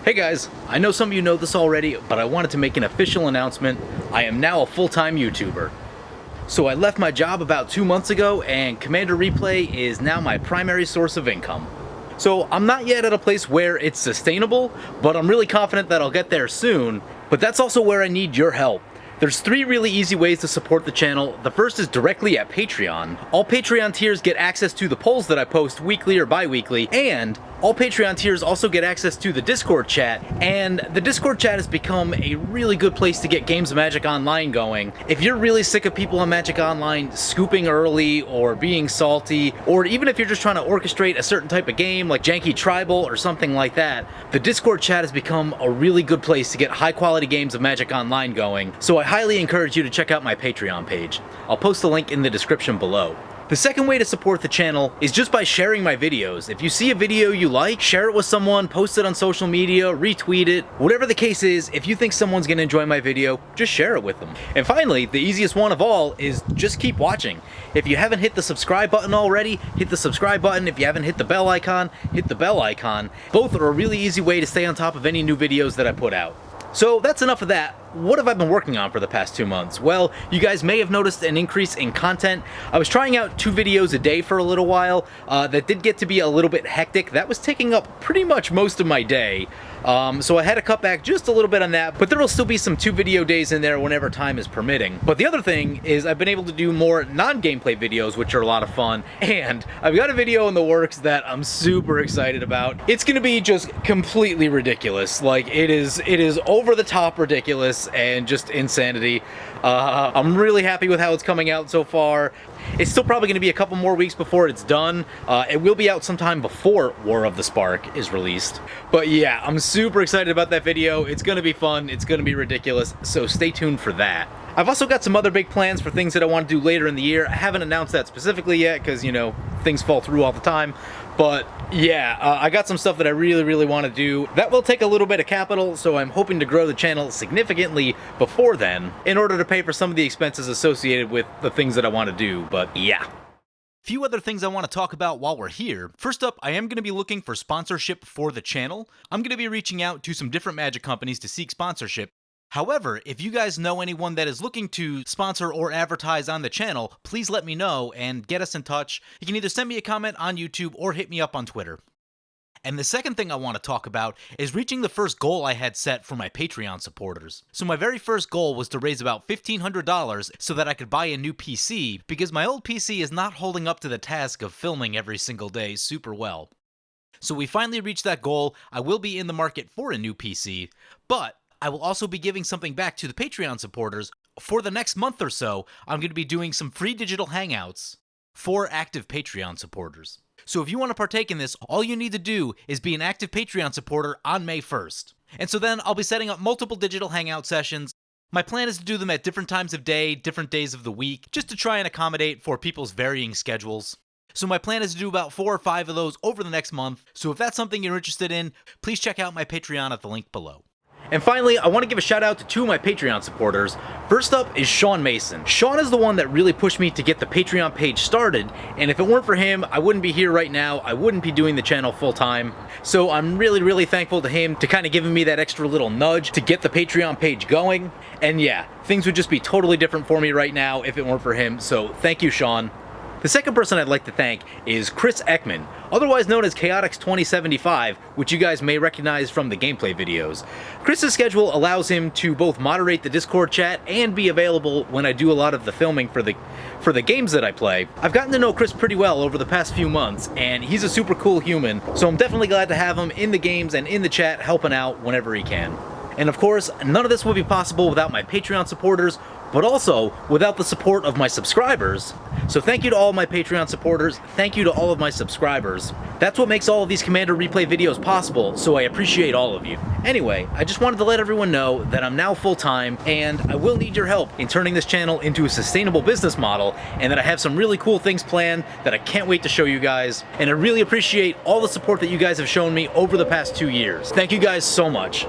Hey guys, I know some of you know this already, but I wanted to make an official announcement. I am now a full-time YouTuber. So I left my job about 2 months ago, and Commander Replay is now my primary source of income. So I'm not yet at a place where it's sustainable, but I'm really confident that I'll get there soon. But that's also where I need your help. There's 3 really easy ways to support the channel. The first is directly at Patreon. All Patreon tiers get access to the polls that I post weekly or bi-weekly, and all Patreon tiers also get access to the Discord chat, and the Discord chat has become a really good place to get games of Magic Online going. If you're really sick of people on Magic Online scooping early or being salty, or even if you're just trying to orchestrate a certain type of game like Janky Tribal or something like that, the Discord chat has become a really good place to get high quality games of Magic Online going, so I highly encourage you to check out my Patreon page. I'll post a link in the description below. The second way to support the channel is just by sharing my videos. If you see a video you like, share it with someone, post it on social media, retweet it. Whatever the case is, if you think someone's gonna enjoy my video, just share it with them. And finally, the easiest one of all is just keep watching. If you haven't hit the subscribe button already, hit the subscribe button. If you haven't hit the bell icon, hit the bell icon. Both are a really easy way to stay on top of any new videos that I put out. So that's enough of that. What have I been working on for the past 2 months? Well, you guys may have noticed an increase in content. I was trying out 2 videos a day for a little while. That did get to be a little bit hectic. That was taking up pretty much most of my day. So I had to cut back just a little bit on that, but there will still be some 2 video days in there whenever time is permitting. But the other thing is I've been able to do more non-gameplay videos, which are a lot of fun, and I've got a video in the works that I'm super excited about. It's gonna be just completely ridiculous. Like, it is over the top ridiculous and just insanity. I'm really happy with how it's coming out so far. It's still probably going to be a couple more weeks before it's done. It will be out sometime before War of the Spark is released. But yeah, I'm super excited about that video. It's going to be fun. It's going to be ridiculous. So stay tuned for that. I've also got some other big plans for things that I want to do later in the year. I haven't announced that specifically yet because, you know, things fall through all the time. But yeah, I got some stuff that I really want to do. That will take a little bit of capital, so I'm hoping to grow the channel significantly before then in order to pay for some of the expenses associated with the things that I want to do. But yeah. Few other things I want to talk about while we're here. First up, I am going to be looking for sponsorship for the channel. I'm going to be reaching out to some different Magic companies to seek sponsorship. However, if you guys know anyone that is looking to sponsor or advertise on the channel, please let me know and get us in touch. You can either send me a comment on YouTube or hit me up on Twitter. And the second thing I want to talk about is reaching the first goal I had set for my Patreon supporters. So my very first goal was to raise about $1,500 so that I could buy a new PC, because my old PC is not holding up to the task of filming every single day super well. So we finally reached that goal. I will be in the market for a new PC, but I will also be giving something back to the Patreon supporters. For the next month or so, I'm going to be doing some free digital Hangouts for active Patreon supporters. So if you want to partake in this, all you need to do is be an active Patreon supporter on May 1st. And so then I'll be setting up multiple digital Hangout sessions. My plan is to do them at different times of day, different days of the week, just to try and accommodate for people's varying schedules. So my plan is to do about 4 or 5 of those over the next month. So if that's something you're interested in, please check out my Patreon at the link below. And finally, I want to give a shout out to 2 of my Patreon supporters. First up is Sean Mason. Sean is the one that really pushed me to get the Patreon page started, and if it weren't for him, I wouldn't be here right now. I wouldn't be doing the channel full time. So I'm really thankful to him to kind of giving me that extra little nudge to get the Patreon page going. And yeah, things would just be totally different for me right now if it weren't for him. So thank you, Sean. The second person I'd like to thank is Chris Ekman, otherwise known as Chaotix2075, which you guys may recognize from the gameplay videos. Chris's schedule allows him to both moderate the Discord chat and be available when I do a lot of the filming for the games that I play. I've gotten to know Chris pretty well over the past few months, and he's a super cool human, so I'm definitely glad to have him in the games and in the chat helping out whenever he can. And of course, none of this would be possible without my Patreon supporters, but also without the support of my subscribers. So thank you to all of my Patreon supporters, thank you to all of my subscribers. That's what makes all of these Commander Replay videos possible, so I appreciate all of you. Anyway, I just wanted to let everyone know that I'm now full-time, and I will need your help in turning this channel into a sustainable business model, and that I have some really cool things planned that I can't wait to show you guys. And I really appreciate all the support that you guys have shown me over the past 2 years. Thank you guys so much.